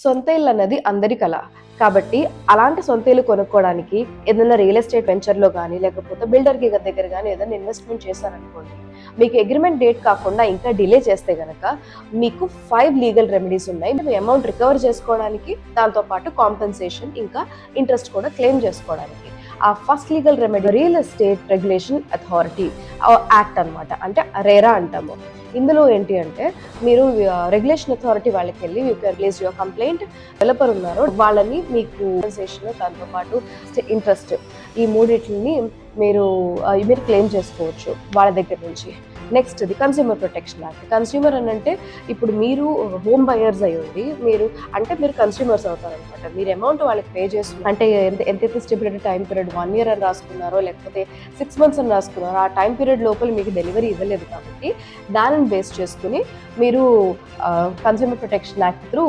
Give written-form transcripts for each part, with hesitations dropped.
సొంత ఇల్లు అన్నది అందరి కల. కాబట్టి అలాంటి సొంత ఇల్లు కొనుక్కోవడానికి ఏదైనా రియల్ ఎస్టేట్ వెంచర్‌లో గానీ, లేకపోతే బిల్డర్‌కి దగ్గర గానీ ఏదైనా ఇన్వెస్ట్‌మెంట్ చేశారనుకోండి. మీకు అగ్రీమెంట్ డేట్ కాకుండా ఇంకా డిలే చేస్తే గనక మీకు 5 లీగల్ రెమెడీస్ ఉన్నాయి. మీ అమౌంట్ రికవర్ చేసుకోవడానికి, దాంతో పాటు కాంపెన్సేషన్ ఇంకా ఇంట్రెస్ట్ కూడా క్లెయిమ్ చేసుకోవడానికి. ఆ first legal remedy real estate regulation authority act అన్నమాట. అంటే రెరా అంటాము. ఇందులో ఏంటి అంటే మీరు రెగ్యులేషన్ అథారిటీ వాళ్ళకి వెళ్ళి you can release your complaint. Developer ఉన్నారో వాళ్ళని మీకు కాంపెన్సేషన్, దాంతో పాటు ఇంట్రెస్ట్, ఈ మూడిటిని మీరు క్లెయిమ్ చేసుకోవచ్చు వాళ్ళ దగ్గర నుంచి. Next the consumer protection act. Consumer అని అంటే ఇప్పుడు మీరు హోమ్ బయర్స్ అయ్యండి, మీరు కన్స్యూమర్స్ అవుతారనమాట. మీరు అమౌంట్ వాళ్ళకి పే చేసి అంటే ఎంతైతే స్టిపులేటెడ్ టైం పీరియడ్ 1 year అని రాసుకున్నారో, లేకపోతే 6 months అని రాసుకున్నారో, ఆ టైం పీరియడ్ లోపల మీకు డెలివరీ ఇవ్వలేదు కాబట్టి దానిని బేస్ చేసుకుని మీరు consumer protection act through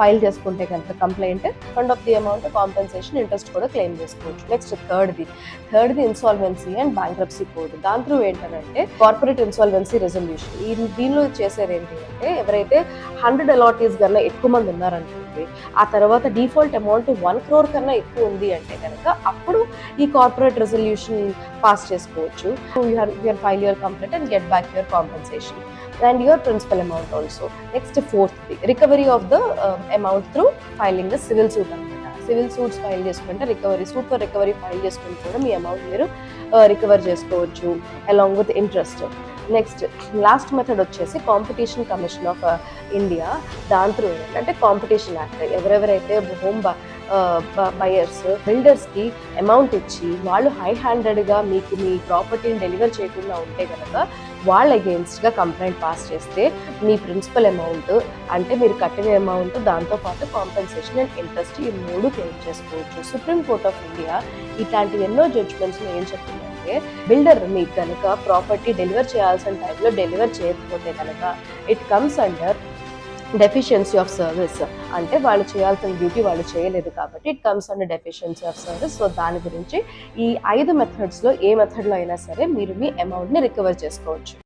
file చేసుకుంటే కనుక complaint, fund of the amount, compensation, interest కూడా క్లెయిమ్ చేసుకోవచ్చు. నెక్స్ట్ థర్డ్ది ఇన్సాల్వెన్సీ అండ్ బ్యాంక్రప్సీ కోడ్. దాని త్రూ ఏంటంటే కార్పొరేట్ ఇన్సాల్వెన్సీ రెజల్యూషన్. దీనిలో చేసేది ఏంటి అంటే ఎవరైతే 100 అలాటీస్ కన్నా ఎక్కువ మంది ఉన్నారనుకోండి, ఆ తర్వాత డిఫాల్ట్ అమౌంట్ 1 crore కన్నా ఎక్కువ ఉంది అంటే కనుక అప్పుడు ఈ కార్పొరేట్ రెజల్యూషన్ పాస్ చేసుకోవచ్చు. You can file your complaint and get back your compensation and your principal amount also. Next, fourth, recovery of the amount through filing the civil suit anamata. Civil suits file చేసుకుంటే recovery, suit for recovery file చేసుకుని కూడా మీ amount మీరు recover చేసుకోవచ్చు along with interest. Next last method వచ్చేసి competition commission of India. దాని through ఏంటంటే competition act. ఎవరెవరైతే home buyers బిల్డర్స్కి amount ఇచ్చి వాళ్ళు హై హ్యాండెడ్గా మీకు మీ ప్రాపర్టీని డెలివర్ చేయకుండా ఉంటే కనుక వాళ్ళ అగేన్స్ట్గా కంప్లైంట్ పాస్ చేస్తే మీ ప్రిన్సిపల్ అమౌంట్ అంటే మీరు కట్టిన అమౌంట్, దాంతోపాటు కాంపెన్సేషన్ అండ్ ఇంట్రెస్ట్, ఈ 3 క్లెయిమ్ చేసుకోవచ్చు. సుప్రీం కోర్ట్ ఆఫ్ ఇండియా ఇట్లాంటి ఎన్నో జడ్జ్మెంట్స్లో ఏం చెప్తుందంటే బిల్డర్ మీకు కనుక ప్రాపర్టీ డెలివర్ చేయాల్సిన టైంలో డెలివర్ చేయకపోతే కనుక it comes under deficiency of service. అంటే వాళ్ళు చేయాల్సిన డ్యూటీ వాళ్ళు చేయలేదు కాబట్టి it comes under deficiency of service. So దాని గురించి ఈ 5 మెథడ్స్లో ఏ మెథడ్లో అయినా సరే మీరు మీ అమౌంట్ని రికవర్ చేసుకోవచ్చు.